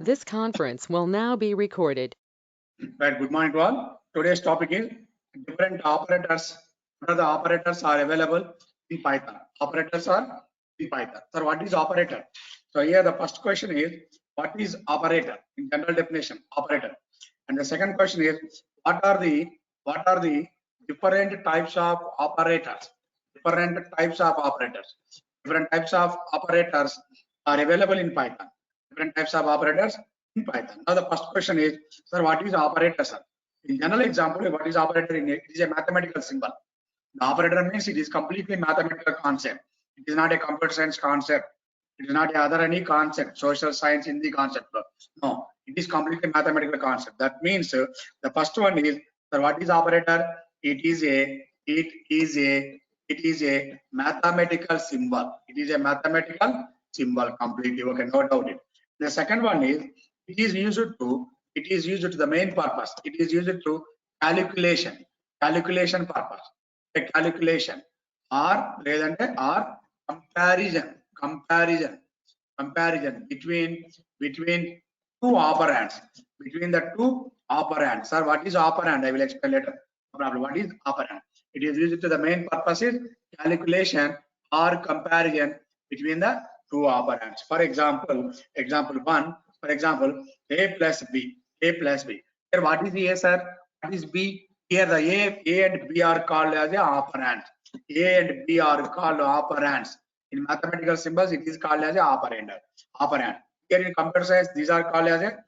This conference will now be recorded. Right, good morning to all. Today's topic is different operators. What are the operators are available in Python? Operators are in Python. Sir, what is operator? So here the first question is, what is operator? In general definition, operator. And the second question is, what are the different types of operators? Different types of operators. Different types of operators are available in Python. Different types of operators in Python. Now the first question is, sir, what is operator, sir? In general example, what is operator in it? It is a mathematical symbol. The operator means it is completely mathematical concept. It is not a computer science concept. It is not a other any concept, social science in the concept. No, it is completely mathematical concept. That means the first one is, sir, what is operator? It is a mathematical symbol. It is a mathematical symbol completely. Okay, no doubt it. The second one is, it is used to the main purpose. It is used to calculation purpose. A calculation or comparison between two operands, Sir, what is operand? I will explain later. No problem. What is operand? It is used to the main purpose is calculation or comparison between the two operands. For example, a plus b. Here, what is a, sir? What is b? Here the a and b are called as a operand. A and b are called operands. In mathematical symbols, it is called as a operand. Here in computer science, these are called as a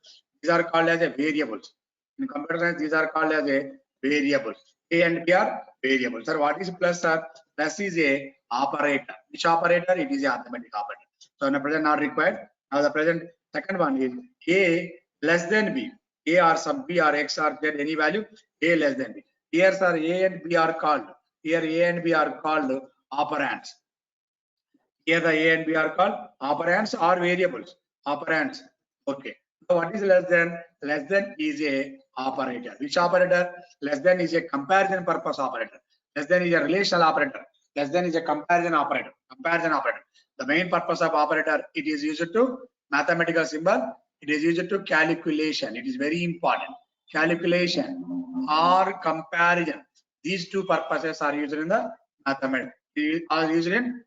variables. In computer science, these are called as a variables. A and b are variables. Sir, what is plus, sir? Plus is a operator. Which operator? It is a arithmetic operator. So in the present not required. Now the present second one is a less than b. A or some b or x or z, any value, a less than b. Here, sir, a and b are called. Here a and b are called operands. Here the a and b are called operands or variables. Operands. Okay. So what is less than? Less than is a operator. Which operator? Less than is a comparison purpose operator. Less than is a relational operator. Less than is a comparison operator. The main purpose of operator, it is used to mathematical symbol. It is used to calculation. It is very important. Calculation or comparison. These two purposes are used in the mathematics. Are used in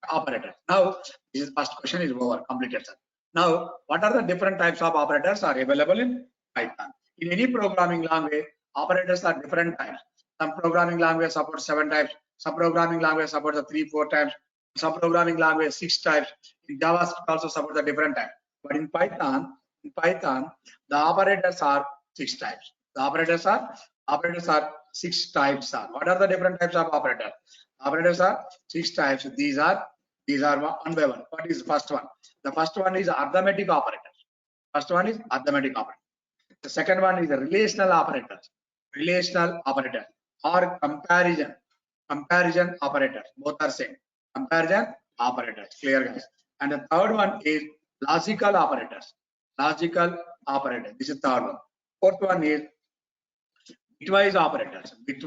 operator. Now, this first question is over, completed, sir. Now, what are the different types of operators are available in Python? In any programming language, operators are different types. Some programming language supports 7 types. Some programming language supports 3-4 types. Some programming language 6 types. In JavaScript also supports a different type. But in Python, the operators are 6 types. The operators are 6 types. What are the different types of operators? Operators are 6 types. These are one by one. What is the first one? The first one is arithmetic operators. The second one is relational operators. Or comparison operators. Both are same. Comparison operators. Clear, guys? And the third one is logical operators. This is third one. Fourth one is bitwise operators. Fifth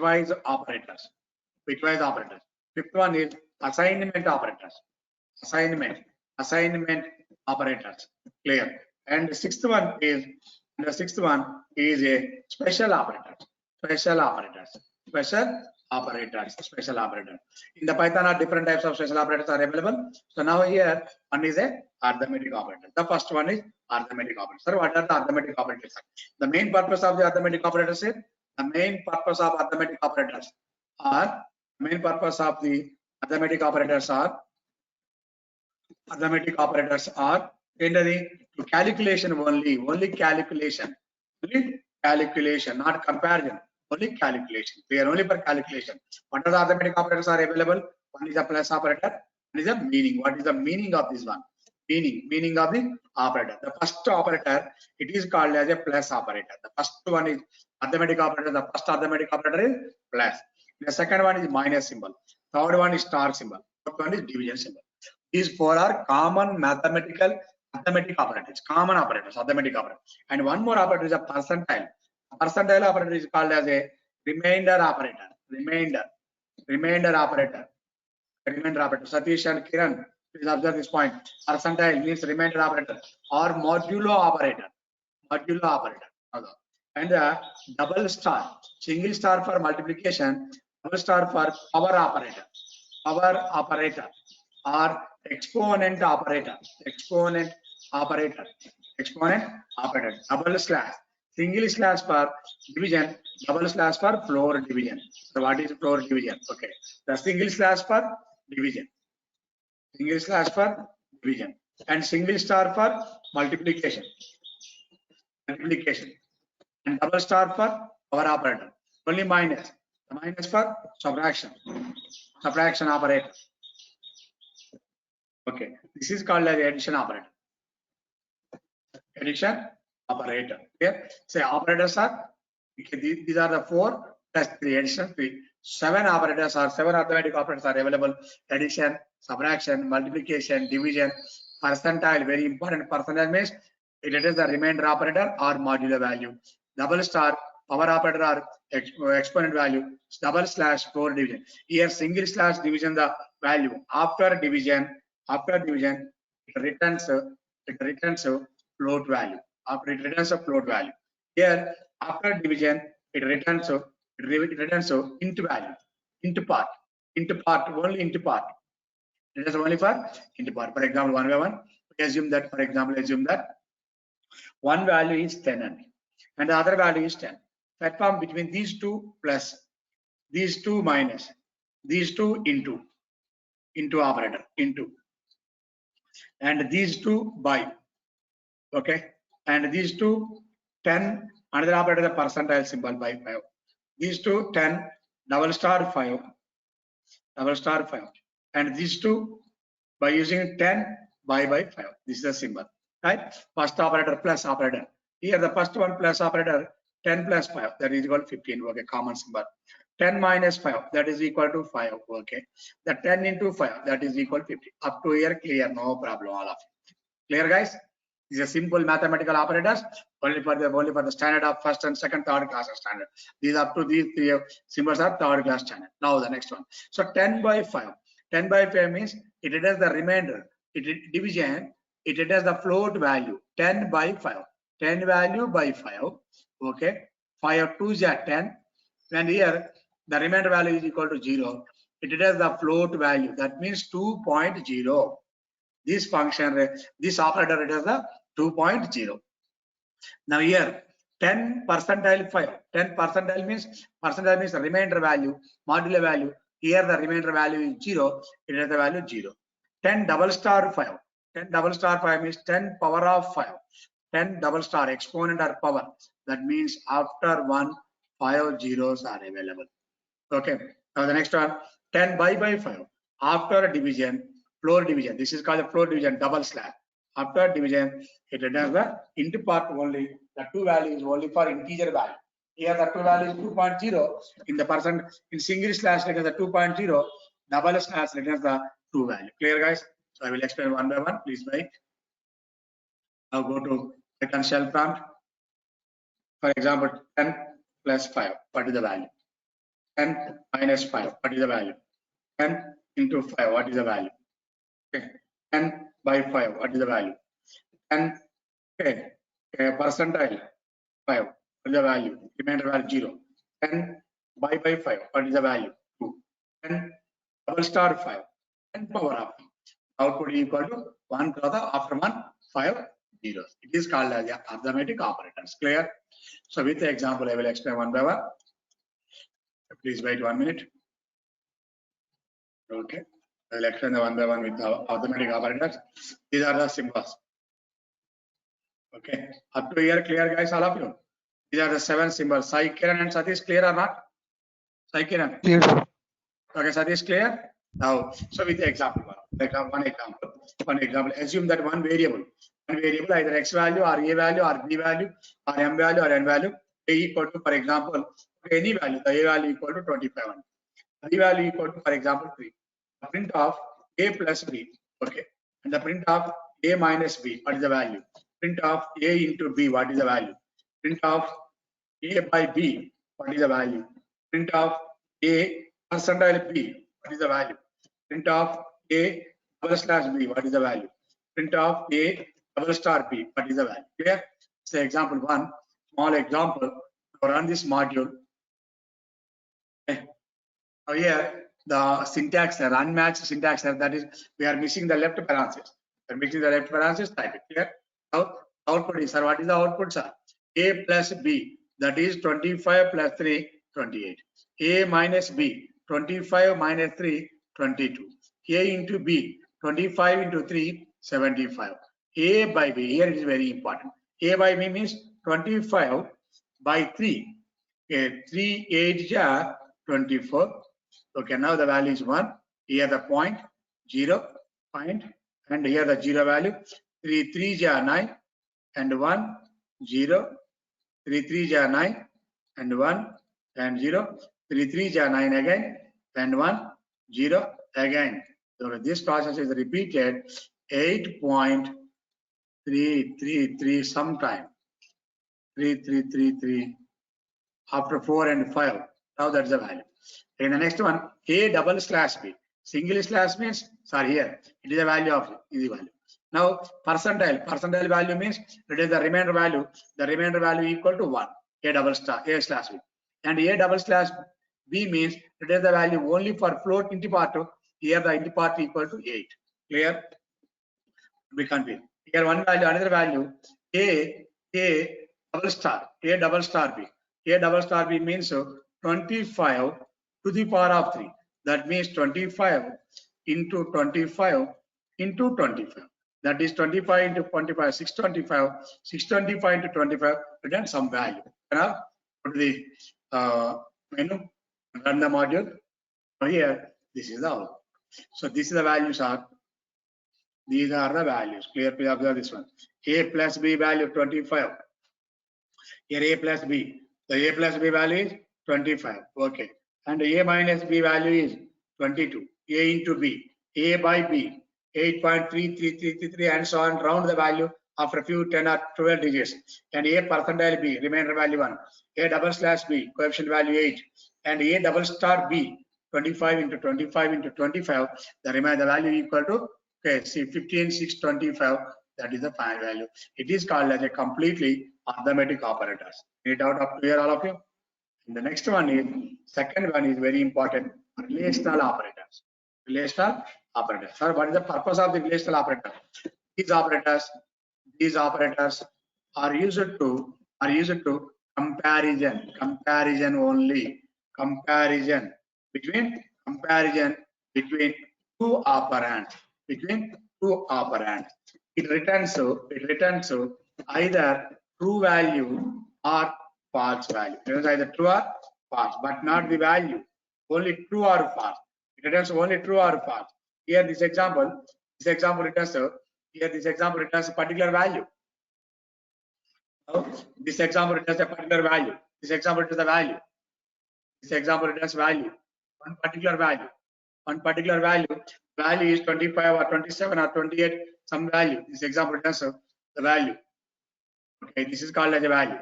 one is assignment operators. Clear. And the sixth one is a special operators. In the Python, are different types of special operators are available. So now here one is a arithmetic operator. The first one is arithmetic operator. Sir, what are the arithmetic operators? The main purpose of the arithmetic operators is to calculation only calculation, not comparison, only calculation. They are only for calculation. What are the arithmetic operators are available? One is a plus operator, one is a meaning. What is the meaning of this one? Meaning of the operator. The first operator, it is called as a plus operator. The first one is arithmetic operator. The first arithmetic operator is plus. The second one is minus symbol. Third one is star symbol. Fourth one is division symbol. These 4 are common arithmetic operators, arithmetic operators. And one more operator is a percentile. Percentile operator is called as a remainder operator. Satish and Kiran, Please observe this point. Percentile means remainder operator or modulo operator. Modulo operator. And double star, single star for multiplication, double star for power operator. Power operator or exponent operator. Exponent operator. Exponent operator. Double slash. Single slash for division, double slash for floor division. So what is floor division? Okay. The single slash for division. Single slash for division. And single star for multiplication. Multiplication. And double star for power operator. Only minus. The minus for subtraction. Subtraction operator. Okay. This is called as addition operator. Addition operator. Here, say operators are, okay, these are the 4 plus 3, addition 3. 7 operators are 7 arithmetic operators are available. Addition, subtraction, multiplication, division, percentile. Very important. Percentile means it is the remainder operator or modular value. Double star, power operator or exponent value. Double slash, floor division. Here single slash division the value. After division, it returns a float value. After it returns a float value. Here after division it returns into value, into part, only into part. It is only for into part. For example, 1 by 1. Assume that, for example, one value is 10 and the other value is 10. Platform between these two plus these two minus these two into operator into, and these two by. Okay, and these two 10, another operator the percentile symbol by 5. These two 10 double star 5, and these two by using 10 by 5. This is the symbol, right? First operator plus operator. Here the first one plus operator 10 plus 5, that is equal to 15. Okay, common symbol. 10 minus 5, that is equal to 5. Okay, the 10 into 5, that is equal to 50. Up to here clear, no problem, all of it. Clear, guys? These are simple mathematical operators only for the standard of first and second, third class standard. These up to these 3 symbols are third class standard. Now the next one. So 10 by 5. 10 by 5 means it is the remainder. Division. It is the float value. 10 by 5. 10 value by 5. Okay. 5 2s are 10. And here the remainder value is equal to 0. It is the float value. That means 2.0. This function, this operator, it is the 2.0. Now here 10 percentile 5. 10 percentile means the remainder value, modular value. Here the remainder value is 0. It is the value 0. 10 double star 5. 10 double star 5 means 10 power of 5. 10 double star exponent or power. That means after 1, 5 zeros are available. Okay. Now the next one, 10 by 5. After division, floor division. This is called the floor division, double slash. After division, it returns the into part only. The 2 values only for integer value. Here the 2 value is 2.0. In the percent, in single slash returns the 2.0. Double slash returns the 2 value. Clear, guys? So I will explain one by one. Please wait. Now go to return shell prompt. For example, 10 plus 5. What is the value? 10 minus 5. What is the value? 10 into 5. What is the value? Okay. 10 by 5. What is the value? 10. Okay. Percentile 5. What is the value? Remainder value 0. 10 by 5. What is the value? 2. 10 double star 5. 10 power of 5. Output is equal to 1 after 1, 5 zeros. It is called as arithmetic operators. Clear? So with the example, I will explain one by one. Please wait 1 minute. Okay. I will explain the one by one with the arithmetic operators. These are the symbols. Okay. Up to here, clear, guys, all of you? These are the 7 symbols. Sai, Kiran and Satish, clear or not? Sai, Kiran? Clear. Okay, Satish, clear? Now, so with the example, one example, assume that one variable, either x value or a value or b value or m value or n value, a equal to, for example, any value, the a value equal to 25, b value equal to, for example, 3. The print of a plus b, okay, and the print of a minus b, what is the value? Print of a into b, what is the value? Print of a by b, what is the value? Print of a percentile b, what is the value? Print of a double slash b, what is the value? Print of a double star b, what is the value? Clear? Say example one, small example. Run this module. Okay. Now here the syntax error, unmatched syntax error, that is we are missing the left parenthesis. We are missing the left parenthesis, type it. Clear? Now output is, sir, what is the output, sir? A plus b, that is 25 plus 3, 28. A minus b, 25 minus 3, 22. A into b, 25 into 3, 75. A by b, here it is very important. A by b means 25 by 3. Okay, 3 8 ja 24. Okay, now the value is 1. Here the point, 0, point, and here the 0 value. 3 3 ja 9, and 1, 0. 3 3 ja 9, and 1, and 0. 3 3 ja 9 again, and 1, 0 again. So this process is repeated 8.333 sometime. 3333 after 4 and 5. Now that's the value. In the next one, A double slash B. Single slash means, sorry, here it is a value of easy value. Now percentile value means it is the remainder value. The remainder value equal to 1. A double star A slash B. And A double slash B means it is the value only for float int part. Here the int part equal to 8. Clear? We confused. Here one value, another value. A double star B. A double star B means 25 to the power of 3. That means 25 into 25 into 25. That is 25 into 25, 625. 625 into 25, return some value. Now, put the menu, run the module. Now here, this is the output. So this is the values are. These are the values. Clear? Please observe this one. A plus B value 25. Here A plus B. The A plus B value is 25. Okay. And A minus B value is 22. A into B. A by B. 8.3333 and so on. Round the value after a few 10 or 12 digits. And A percentile B. Remainder value 1. A double slash B. Coefficient value 8. And A double star B. 25 into 25 into 25. The remainder value equal to, okay, see 15, 6, 25. That is the final value. It is called as a completely arithmetic operators. Any doubt up here, all of you? And the next one is, second one is very important, relational operators. Relational operators. Sir, what is the purpose of the relational operator? These operators are used to comparison only, comparison between two operands, It returns either true value or false value. It is either true or false, but not the value. Only true or false. It returns only true or false. Here this example returns a particular value. This example returns a particular value. This example returns a value. This example returns value. One particular value. Value is 25 or 27 or 28. Some value. This example returns the value. Okay, this is called as a value.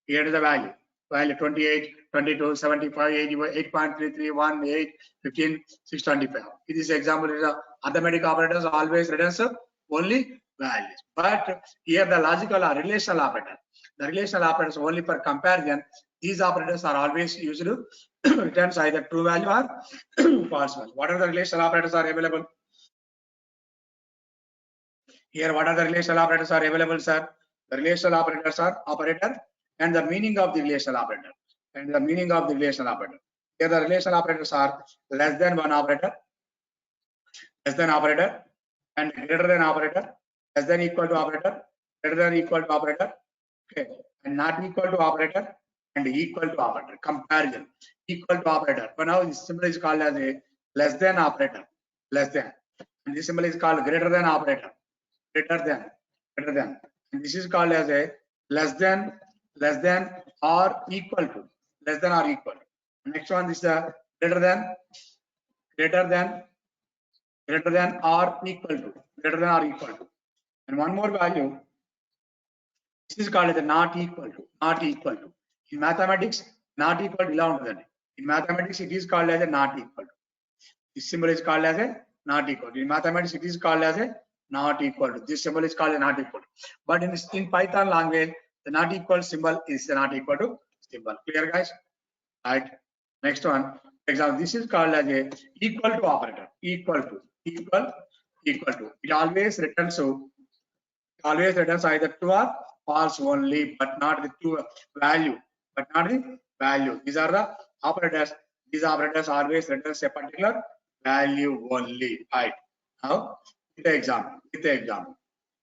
Here is the value. Value 28, 22, 75, 8.33, 1, 8, 15, 625. In this example, arithmetic operators always returns only values. But here the logical or relational operator. The relational operators only for comparison. These operators are always used to returns either true value or false value. What are the relational operators are available? Here, what are the relational operators are available, sir? The relational operators are operator and the meaning of the relational operator. Here the relational operators are less than one operator, and greater than operator, less than equal to operator, greater than equal to operator, okay, and not equal to operator, and equal to operator. Comparison, equal to operator. But now this symbol is called as a less than operator, and this symbol is called greater than operator, greater than, and this is called as a less than or equal to, Next one is the greater than or equal to, and one more value. This is called as a not equal to. In mathematics, not equal to ఇలా ఉంటుందండి. In mathematics, it is called as a not equal to. This symbol is called as a not equal to. In mathematics, it is called as a not equal to. This symbol is called a not equal to. But in Python language, the not equal symbol is the not equal to symbol. Clear, guys? Right. Next one. Example. This is called as a equal to operator. Equal to. Equal to. It always returns either true or false only, but not the true value. But not the value. These are the operators. These operators always returns a particular value only. Right. Now, with the example. The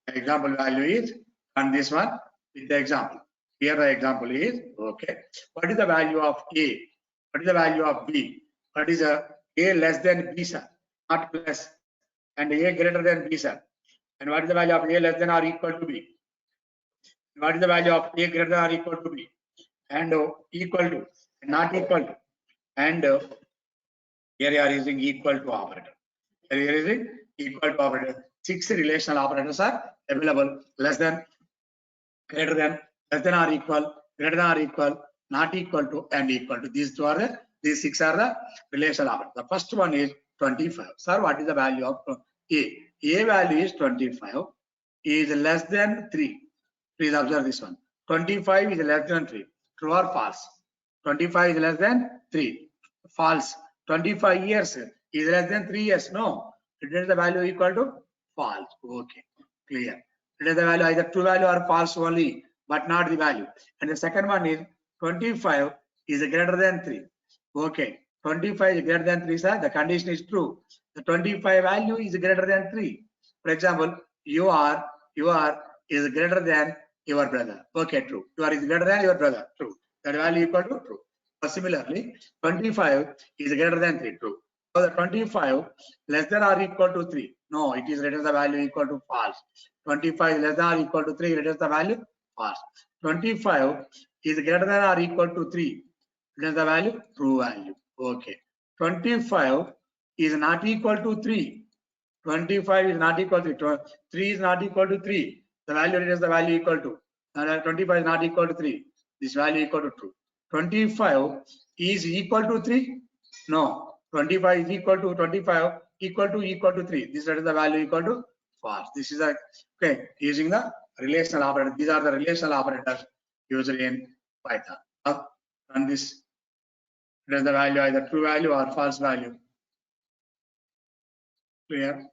example value is on this one with the example. Here the example is okay. What is the value of A? What is the value of B? What is A less than B, sir? Not plus. And A greater than B, sir. And what is the value of A less than or equal to B? What is the value of A greater than or equal to B? And equal to, not equal to. And here you are using equal to operator. Here you are using equal to operator. 6 relational operators are available: less than, greater than, less than or equal, greater than or equal, not equal to, and equal to. These 6 are the relational operators. The first one is 25. Sir, what is the value of A? A value is 25, is less than 3. Please observe this one. 25 is less than 3. True or false? 25 is less than 3. False. 25 years is less than 3 years. No. It is the value equal to false. Okay. Clear. It is the value either true value or false only, but not the value. And the second one is 25 is greater than 3. Okay. 25 is greater than 3, sir. The condition is true. The 25 value is greater than 3. For example, you are is greater than your brother. Okay, true. You are is greater than your brother. True. That value equal to true. Similarly, 25 is greater than 3. True. So the 25 less than or equal to 3. No, it is returns the value equal to false. 25 less than or equal to 3 returns the value false. 25 is greater than or equal to 3 returns the value true value. Okay. 25 is not equal to 3. 25 is not equal to 3 is not equal to 3. The value returns the value equal to. 25 is not equal to 3. This value equal to true. 25 is equal to 3. No. 25 is equal to 25 equal to 3. This is the value equal to false. This is a okay using the relational operator. These are the relational operators used in Python. And this is the value either true value or false value. Clear?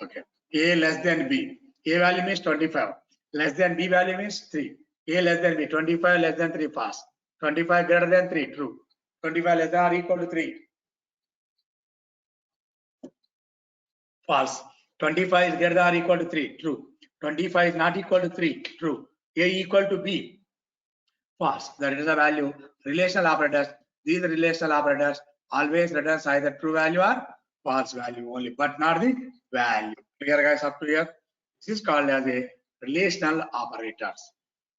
Okay. A less than B. A value means 25. Less than B value means 3. A less than B. 25 less than 3 false. 25 greater than 3 true. 25 less than or equal to 3 false. 25 is greater than or equal to 3 true. 25 is not equal to 3 true. A equal to B false. That is the value. Relational operators. These relational operators always returns either true value or false value only, but not the value. Clear, guys? Up to here. This is called as a relational operators.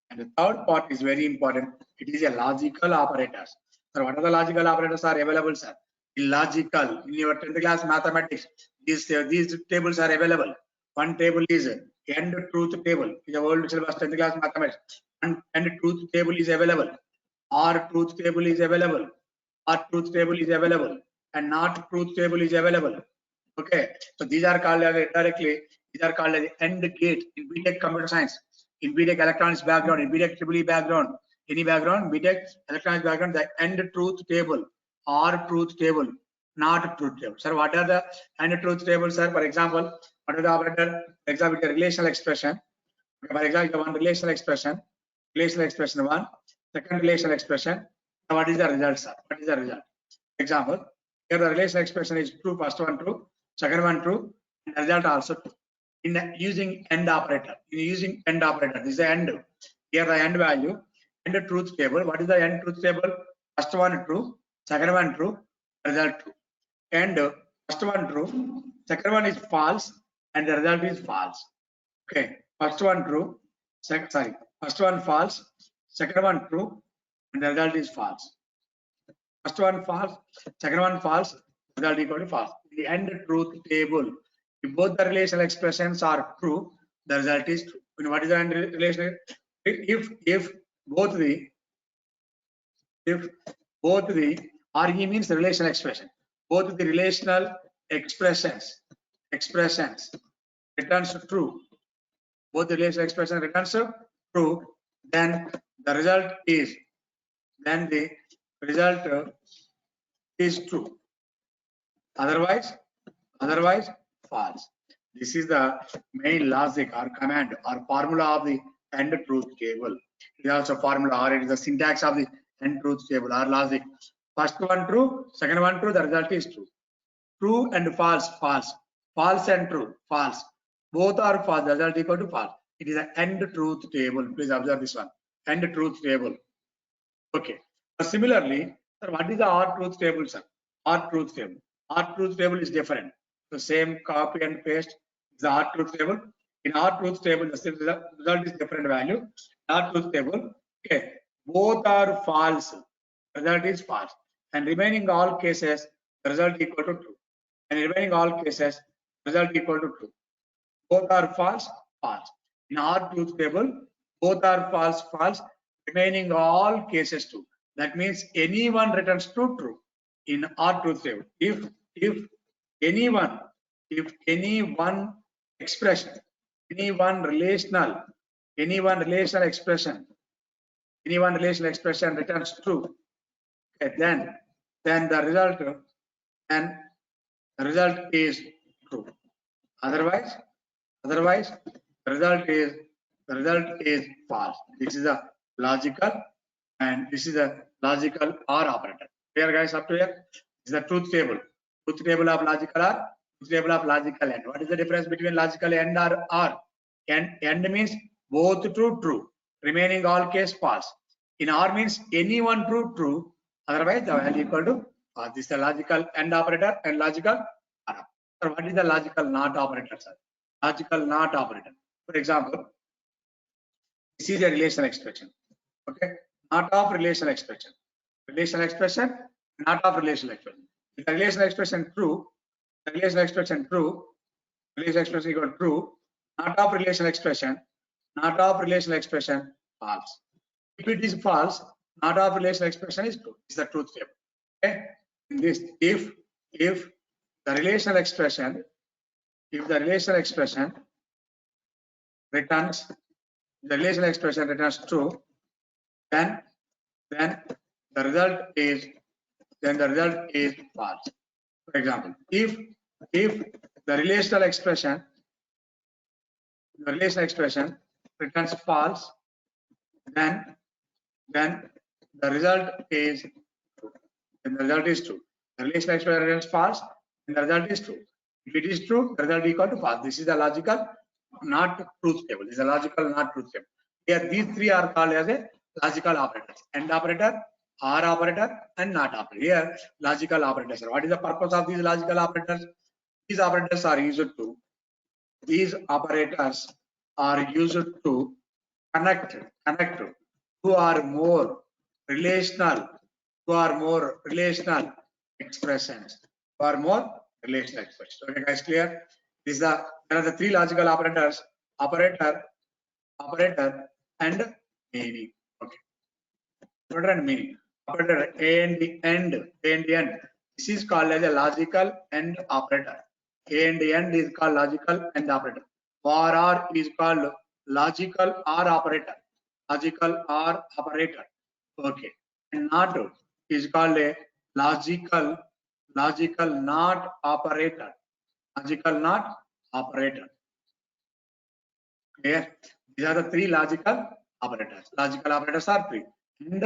And the third part is very important. It is a logical operators. So what are the logical operators are available, sir? Logical. In your 10th class mathematics, these tables are available. One table is end truth table. In the old syllabus 10th class mathematics, and truth table is available. Or truth table is available. Or truth table is available. And not truth table is available. Okay. So these are called as directly. These are called as end gate in BTech computer science. In BTech electronics background, in BTech EEE background, any background, BTech electronics background, the end truth table or truth table, not truth table. Sir, what are the end truth tables, sir? For example, what are the operator? For example, the relational expression. For example, one relational expression one, second relational expression. Now, what is the result, sir? What is the result? Example, here the relational expression is true, first one true, second one true, and result also true. In using end operator, this is the end. Here the end value, end truth table. What is the end truth table? First one true, second one true, result true. And first one true, second one is false, and the result is false. Okay, first one true, first one false, second one true, and the result is false. First one false, second one false, result equal to false. The end truth table. If both the relational expressions are true, the result is true. You know what is the end relation? If both the RE means the relational expression. both the relational expressions returns true, both the relational expression returns true, then the result is is true. Otherwise false. This is the main logic or command or formula of the end truth table. It is also formula or it is the syntax of the end truth table or logic. First one true, second one true, the result is true. True and false, false and true, false. Both are false, the result equal to false. It is an end truth table. Please observe this one. End truth table. Okay. Similarly, sir, what is the R truth table, sir? R truth table. R truth table is different. The same copy and paste is the R truth table. In R truth table, the result is different value. R truth table, okay, both are false. Result is false. And remaining all cases, the result equal to true. And remaining all cases, result equal to true. Both are false. In R truth table, both are false. Remaining all cases true. That means anyone returns true in R truth table. If any one expression, any one relational expression returns true, okay, then the result is true. Otherwise the result is false. This is a logical and this is a logical OR operator. Clear, guys, up to here? This is the truth table of logical OR, truth table of logical AND. What is the difference between logical AND or OR? AND means both true, remaining all case false. In OR means any one true, otherwise the value equal to false. This is the logical AND operator and logical OR operator. So what is the logical NOT operator, sir? Logical NOT operator. For example, this is a relational expression. Okay, not of relational expression. Relational expression, not of relational expression. If the relational expression true, relational expression equal true, not of relational expression false. If it is false, not of relational expression is true. This is the truth table. Okay. In this, if the relational expression returns true, then the result is false. For example, if the relational expression returns false, then the result is true. The relational expression returns false, and the result is true. If it is true, the result equal to false. This is the logical not truth table. This is a logical not truth table. Here, these three are called as a logical operators: AND operator, OR operator, and NOT operator. Here, logical operators. What is the purpose of these logical operators? These operators are used to connect who are more relational expressions. Okay, guys, clear? There are the three logical operators: operator, and meaning. Okay. Operator and meaning. Operator A and the end. This is called as a logical AND operator. A and the end is called logical AND operator. OR is called logical OR operator. Okay. And NOT is called a logical NOT operator. Clear? These are the three logical operators. Logical operators are three. AND,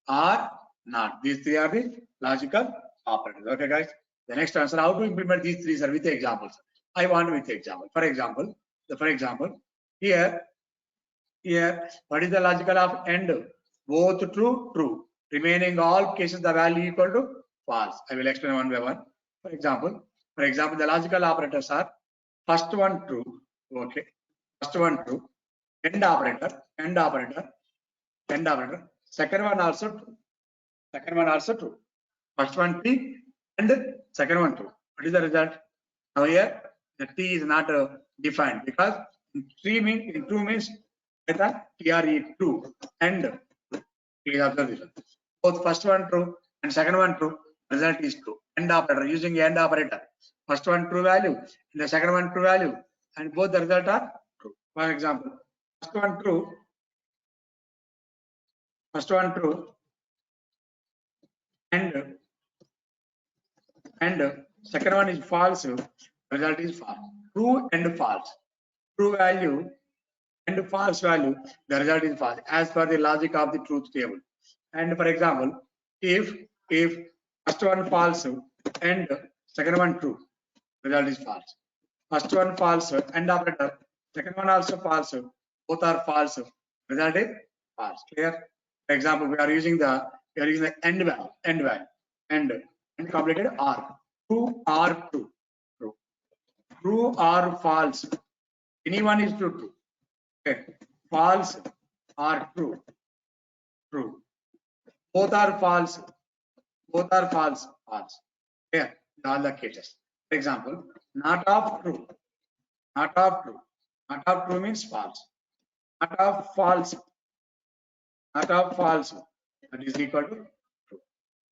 OR, NOT. These three are the logical operators. Okay, guys. The next answer: how to implement these three, sir, with examples. I want with example. For example, here, what is the logical of AND? Both true. Remaining all cases, the value equal to false. I will explain one by one. For example, the logical operators are: first one true. Okay. First one true. AND operator. Second one also true. First one T and second one true. What is the result? Now here the T is not defined because in true means TRE true and please observe this one. Both first one true and second one true, result is true. AND operator, using AND operator. First one true value, and the second one true value, and both the result are true. For example, first one true, and second one is false, result is false. True and false. True value and false value, the result is false as per the logic of the truth table. And for example, if first one false and second one true, result is false. First one false and operator, second one also false, both are false, result is false. Clear? For example, we are using the end value and completed or. True or true, true or false, anyone is true. Okay, false or true, both are false, false. Here, all the cases. For example, not of true means false, not of false, that is equal to true.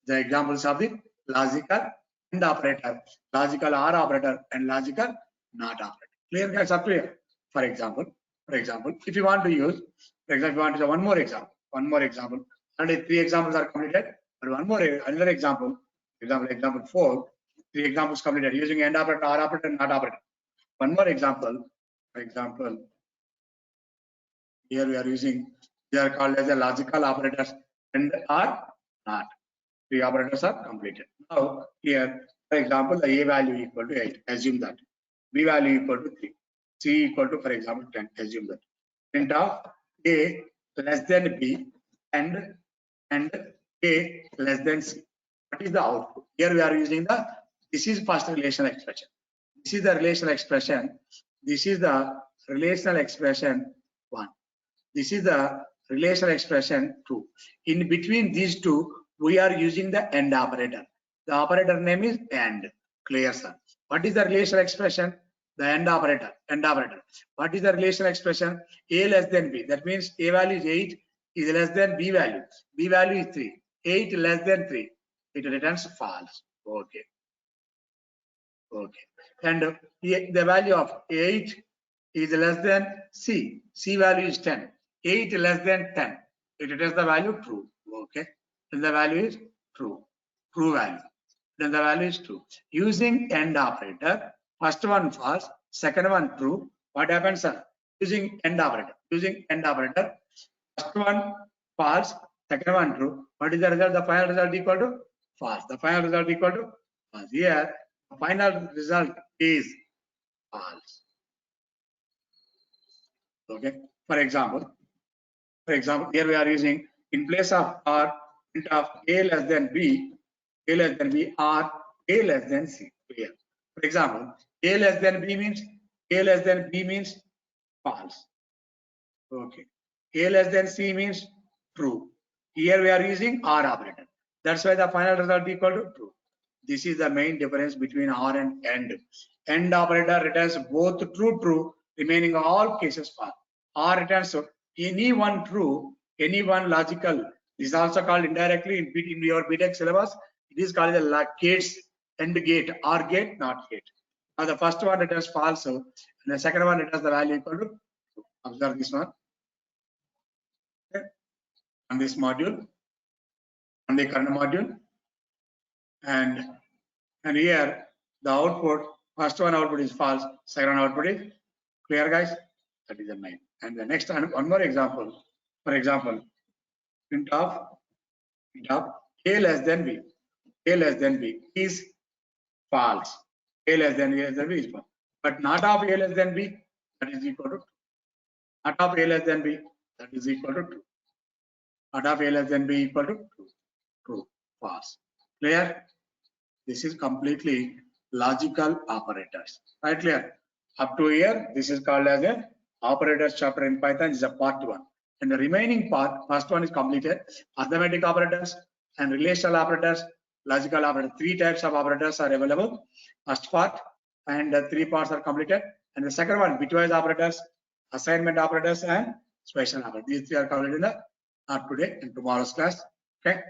The examples of the logical and operator, logical or operator, and logical not operator. Clear, guys? Up to here. For example, if you want to use, one more example. Already 3 examples are completed, but another example, example 4, 3 examples completed using AND operator, OR operator, not operator. One more example. For example, here we are using, they are called as a logical operators and are not. 3 operators are completed. Now here, for example, the A value equal to 8. Assume that. B value equal to 3. C equal to, for example, 10. Assume that. Print of A less than B and A less than C. What is the output? Here we are using this is first relational expression. This is the relational expression. This is the relational expression 1. This is the relational expression 2. In between these two, we are using the AND operator. The operator name is AND. Clear, sir? What is the relational expression? The AND operator. What is the relational expression? A less than B. That means A value is 8 is less than B value. B value is 3. 8 less than 3. It returns false. Okay. And the value of 8 is less than C. C value is 10. 8 less than 10. It returns the value true. Okay. Then the value is true. True value. Then the value is true. Using AND operator, first one false, second one true. What happens, sir? Using AND operator, first one false, second one true. What is the result? The final result equal to false. The final result equal to false. Here, the final result is false. Okay. For example, here we are using in place of R, print of A less than B, or A less than C. Clear. For example, A less than B means false. Okay. A less than C means true. Here we are using OR operator. That's why the final result equal to true. This is the main difference between OR and AND. AND operator returns both true, remaining all cases false. OR returns any one true, any one logical. This is also called indirectly in your BTech syllabus. It is called the gates, AND gate, OR gate, not gate. Now the first one returns false, and the second one returns the value equal to true. Observe this one. Okay. On this module, on the current module, and here the output, first one output is false, second one output is clear, guys. That is the main. And the next one more example. For example, print of A less than B. A less than B is false. A less than B is false. But not of A less than B, that is equal to true. Not of A less than B, that is equal to true. Not of A less than B equal to true. True. False. Clear? This is completely logical operators. Right? Clear? Up to here, this is called as a operators chapter in Python. This is a part 1. And the remaining part, first one is completed. Arithmetic operators and relational operators, logical operators. 3 types of operators are available. First part, and the 3 parts are completed. And the second one, bitwise operators, assignment operators, and special operators. These 3 are covered in the today and tomorrow's class. Okay.